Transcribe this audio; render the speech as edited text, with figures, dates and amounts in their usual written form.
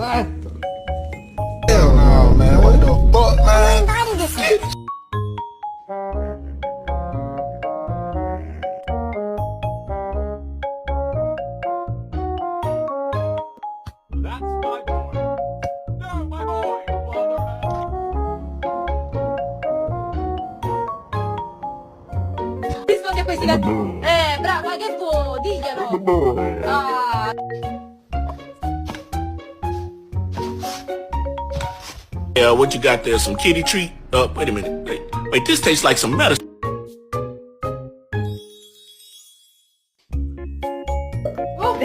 Hell no, man. What the fuck, man? That's my boy. No, my boy. Visto che questi bravo, ma che vuoi? Diglielo. Ah. Yeah, what you got there? Some kitty treat? Wait a minute. Wait, this tastes like some medicine. Oh.